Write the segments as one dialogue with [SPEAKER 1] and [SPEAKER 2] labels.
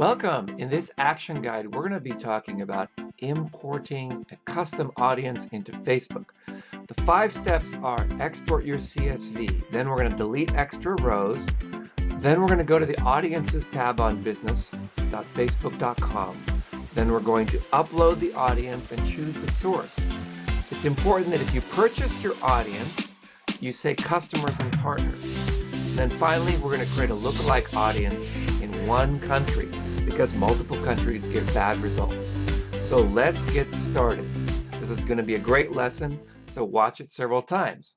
[SPEAKER 1] Welcome. In this action guide, we're going to be talking about importing a custom audience into Facebook. The 5 steps are: export your CSV, then we're going to delete extra rows, then we're going to go to the Audiences tab on business.facebook.com, then we're going to upload the audience and choose the source. It's important that if you purchased your audience, you say customers and partners. Then finally, we're going to create a lookalike audience in one country, because multiple countries give bad results. So let's get started. This is going to be a great lesson, so watch it several times.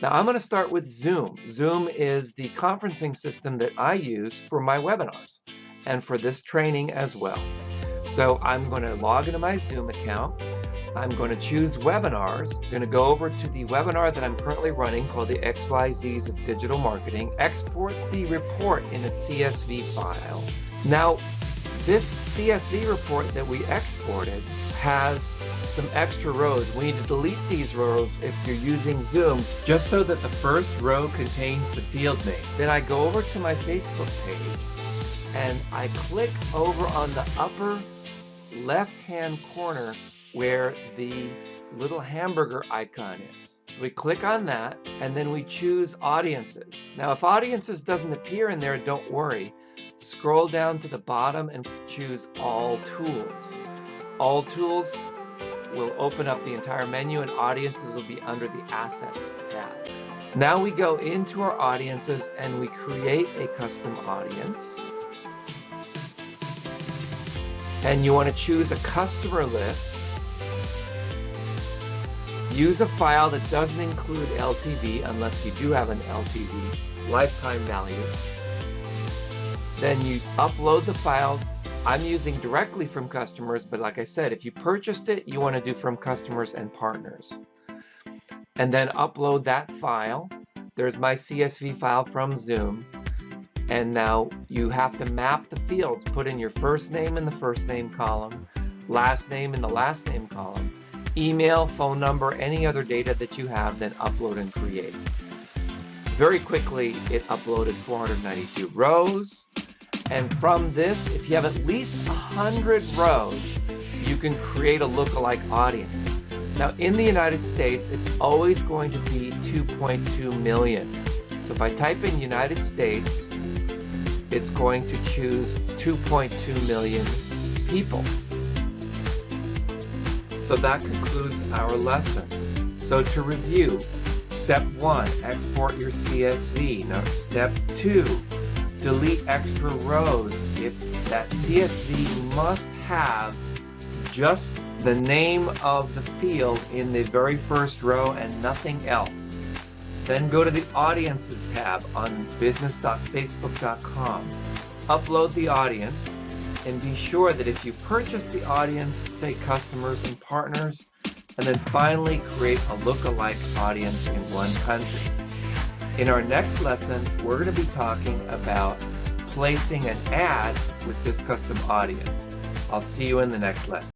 [SPEAKER 1] Now I'm going to start with Zoom. Zoom is the conferencing system that I use for my webinars and for this training as well. So I'm going to log into my Zoom account. I'm going to choose webinars. I'm going to go over to the webinar that I'm currently running called the XYZs of Digital Marketing. Export the report in a CSV file. Now, this CSV report that we exported has some extra rows. We need to delete these rows if you're using Zoom, just so that the first row contains the field name. Then I go over to my Facebook page and I click over on the upper left-hand corner where the little hamburger icon is. So we click on that and then we choose Audiences. Now, if Audiences doesn't appear in there, don't worry. Scroll down to the bottom and choose All Tools. All Tools will open up the entire menu and Audiences will be under the Assets tab. Now we go into our Audiences and we create a custom audience. And you want to choose a customer list. Use a file that doesn't include LTV unless you do have an LTV, lifetime value. Then you upload the file. I'm using directly from customers, but like I said, if you purchased it, you want to do from customers and partners. And then upload that file. There's my CSV file from Zoom. And now you have to map the fields. Put in your first name in the first name column, last name in the last name column, email, phone number, any other data that you have, then upload and create. Very quickly, it uploaded 492 rows. And from this, if you have at least 100 rows, you can create a lookalike audience. Now, in the United States, it's always going to be 2.2 million. So if I type in United States, it's going to choose 2.2 million people. So that concludes our lesson. So to review, step 1, export your CSV. Now, step 2, delete extra rows. If that CSV must have just the name of the field in the very first row and nothing else. Then go to the Audiences tab on business.facebook.com. Upload the audience and be sure that if you purchase the audience, say customers and partners, and then finally create a lookalike audience in one country. In our next lesson, we're going to be talking about placing an ad with this custom audience. I'll see you in the next lesson.